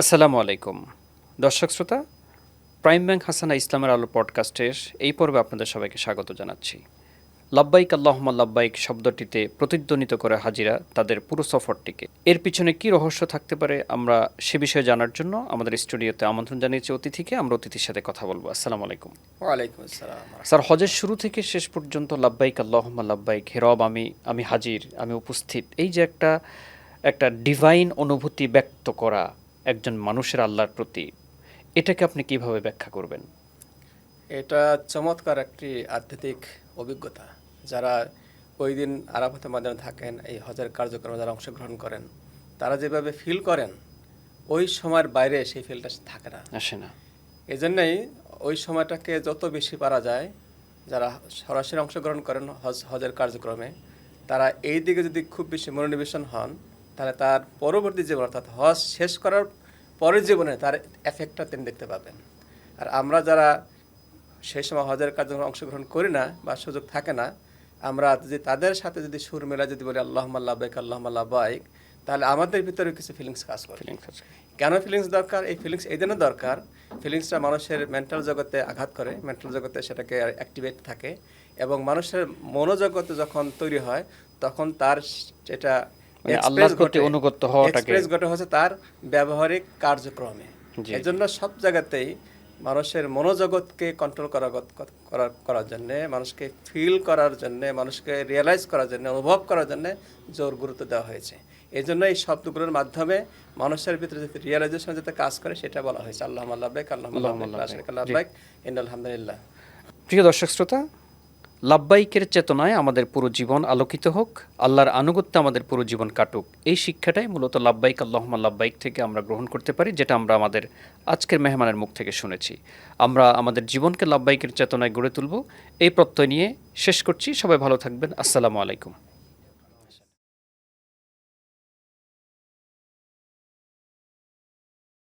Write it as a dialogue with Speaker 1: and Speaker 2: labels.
Speaker 1: আসসালামু আলাইকুম দর্শক শ্রোতা, প্রাইম ব্যাংক হাসানা ইসলামের আলো পডকাস্টের এই পর্বে আপনাদের সবাইকে স্বাগত জানাচ্ছি। লাব্বাইক আল্লাহুম্মা লাব্বাইক শব্দটিতে প্রতিধ্বনিত করে হাজিরা তাদের পুরো সফরটিকে। এর পিছনে কী রহস্য থাকতে পারে আমরা সে বিষয়ে জানার জন্য আমাদের স্টুডিওতে আমন্ত্রণ জানিয়েছি অতিথিকে। আমরা অতিথির সাথে কথা বলবো। আসসালামু আলাইকুম।
Speaker 2: ওয়ালাইকুম আসসালাম।
Speaker 1: স্যার, হজের শুরু থেকে শেষ পর্যন্ত লাব্বাইক আল্লাহুম্মা লাব্বাইক, হে রব আমি হাজির, আমি উপস্থিত, এই যে একটা ডিভাইন অনুভূতি ব্যক্ত করা একজন মানুষের আল্লাহর প্রতি, এটাকে আপনি কিভাবে ব্যাখ্যা করবেন?
Speaker 2: এটা চমৎকার একটি আধ্যাত্মিক অভিজ্ঞতা। যারা ওই দিন আরাফাতের ময়দানে থাকেন, এই হজের কার্যক্রমে যারা অংশগ্রহণ করেন, তারা যেভাবে ফিল করেন ওই সময়ের বাইরে সেই ফিলটা থাকে না,
Speaker 1: আসে না।
Speaker 2: এই জন্যই ওই সময়টাকে যত বেশি পারা যায়, যারা সরাসরি অংশগ্রহণ করেন হজের কার্যক্রমে, তারা এই দিকে যদি খুব বেশি মনোনিবেশন হন, তাহলে তার পরবর্তী জীবন অর্থাৎ হজ শেষ করার পরের জীবনে তার এফেক্টটা তিনি দেখতে পাবেন। আর আমরা যারা সেই সময় হজের কার্যক্রমে অংশগ্রহণ করি না বা সুযোগ থাকে না, আমরা যদি তাদের সাথে যদি সুর মেলা যদি বলি আল্লাহুম্মা লাব্বাইক আল্লাহুম্মা লাব্বাইক, তাহলে আমাদের ভিতরে কিছু ফিলিংস কাজ করে। কেন ফিলিংস দরকার? এই ফিলিংস এই জন্য দরকার, ফিলিংসটা মানুষের মেন্টাল জগতে আঘাত করে, মেন্টাল জগতে সেটাকে অ্যাক্টিভেট থাকে, এবং মানুষের মনোজগতে যখন তৈরি হয় তখন তার যেটা এক্সপ্রেস ঘটে হচ্ছে তার ব্যবহারিক কার্যক্রমে। এই জন্য সব জায়গাতেই মানুষের মনোজগৎকে কন্ট্রোল করার জন্য, মানুষকে ফিল করার জন্য, মানুষকে রিয়েলাইজ করার জন্য, অনুভব করার জন্য জোর গুরুত্ব দেওয়া হয়েছে। এই জন্য এই শব্দগুলোর মাধ্যমে মানুষের ভিতরে যাতে রিয়েলাইজেশন যাতে কাজ করে সেটা বলা হয়েছে। আল্লাহুম্মা লাব্বাইক আল্লাহুম্মা লাব্বাইক ইন্নাল হামদুলিল্লাহ।
Speaker 1: প্রিয় দর্শক শ্রোতা, লাব্বাইকের চেতনায় আমাদের পুরো জীবন আলোকিত হোক, আল্লাহর আনুগত্যে আমাদের পুরো জীবন কাটুক, এই শিক্ষাটাই মূলত লাব্বাইক আল্লাহুম্মা লাব্বাইক থেকে আমরা গ্রহণ করতে পারি, যেটা আমরা আমাদের আজকের মেহমানের মুখ থেকে শুনেছি। আমরা আমাদের জীবনকে লাব্বাইকের চেতনায় গড়ে তুলব, এই প্রত্যয় নিয়ে শেষ করছি। সবাই ভালো থাকবেন। আসসালামু আলাইকুম।